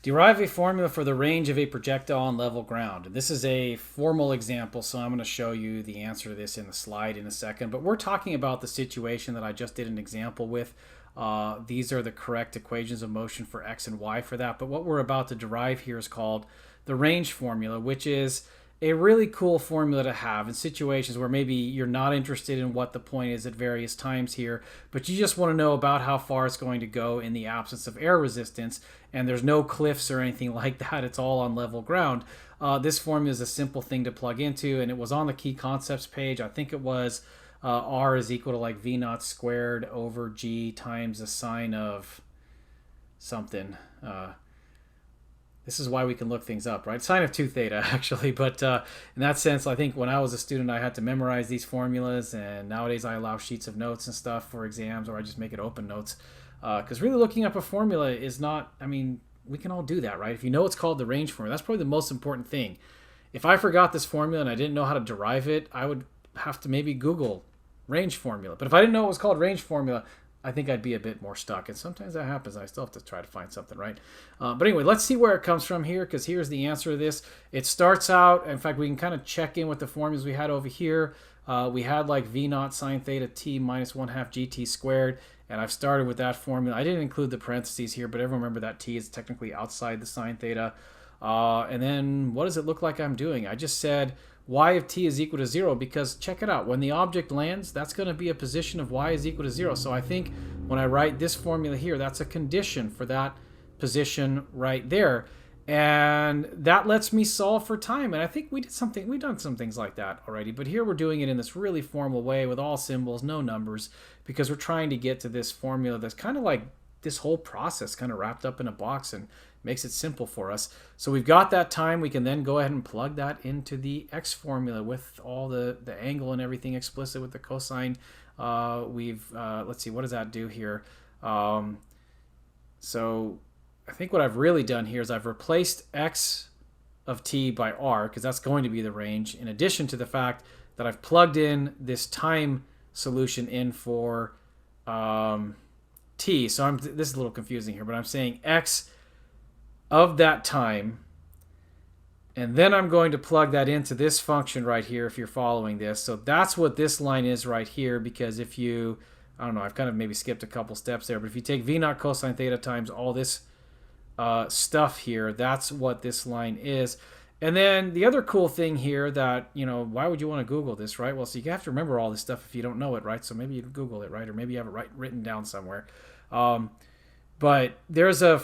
Derive a formula for the range of a projectile on level ground. This is a formal example, so I'm going to show you the answer to this in the slide in a second. But we're talking about the situation that I just did an example with. These are the correct equations of motion for x and y for that. But what we're about to derive here is called the range formula, which is a really cool formula to have in situations where maybe you're not interested in what the point is at various times here, but you just want to know about how far it's going to go in the absence of air resistance, and there's no cliffs or anything like that. It's all on level ground. This formula is a simple thing to plug into, and it was on the key concepts page. I think it was R is equal to like V naught squared over G times the sine of something. This is why we can look things up, right? Sine of 2 theta, actually. But in that sense, I think when I was a student, I had to memorize these formulas. And nowadays, I allow sheets of notes and stuff for exams, or I just make it open notes. Because really looking up a formula is not, I mean, we can all do that, right? If you know it's called the range formula, that's probably the most important thing. If I forgot this formula and I didn't know how to derive it, I would have to maybe Google range formula. But if I didn't know it was called range formula, I think I'd be a bit more stuck. And sometimes that happens. I still have to try to find something, right? But anyway, let's see where it comes from here, because here's the answer to this. It starts out, in fact, we can kind of check in with the formulas we had over here. We had like V naught sine theta t minus 1/2 gt squared. And I've started with that formula. I didn't include the parentheses here, but everyone remember that t is technically outside the sine theta. And then what does it look like I'm doing? I just said y of t is equal to 0 because check it out. When the object lands, that's going to be a position of y is equal to 0. So I think when I write this formula here, that's a condition for that position right there. And that lets me solve for time. And I think we've done some things like that already. But here we're doing it in this really formal way with all symbols, no numbers, because we're trying to get to this formula that's kind of like this whole process kind of wrapped up in a box and makes it simple for us. So we've got that time. We can then go ahead and plug that into the x formula with all the angle and everything explicit with the cosine. Let's see, what does that do here? So I think what I've really done here is I've replaced x of t by r, because that's going to be the range, in addition to the fact that I've plugged in this time solution in for t. So this is a little confusing here, but I'm saying x of that time, and then I'm going to plug that into this function right here if you're following this. So that's what this line is right here, because if you, I don't know, I've kind of maybe skipped a couple steps there, but if you take V naught cosine theta times all this stuff here, that's what this line is. And then the other cool thing here that, you know, why would you want to Google this, right? Well, so you have to remember all this stuff if you don't know it, right? So maybe you Google it, right? Or maybe you have it written down somewhere. But there's an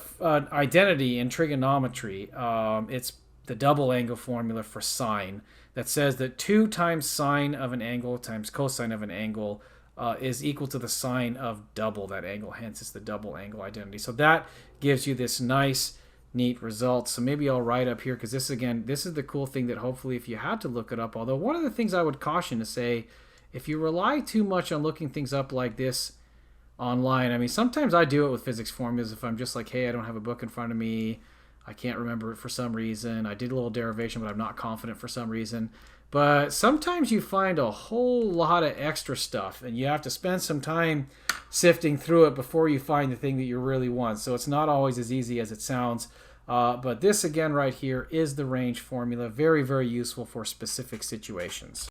identity in trigonometry. It's the double angle formula for sine that says that 2 times sine of an angle times cosine of an angle is equal to the sine of double that angle. Hence, it's the double angle identity. So that gives you this nice, neat result. So maybe I'll write up here, because this is the cool thing that hopefully if you had to look it up, although one of the things I would caution to say, if you rely too much on looking things up like this online, I mean, sometimes I do it with physics formulas if I'm just like, hey, I don't have a book in front of me, I can't remember it for some reason, I did a little derivation but I'm not confident for some reason. But sometimes you find a whole lot of extra stuff and you have to spend some time sifting through it before you find the thing that you really want. So it's not always as easy as it sounds. But this again right here is the range formula. Very, very useful for specific situations.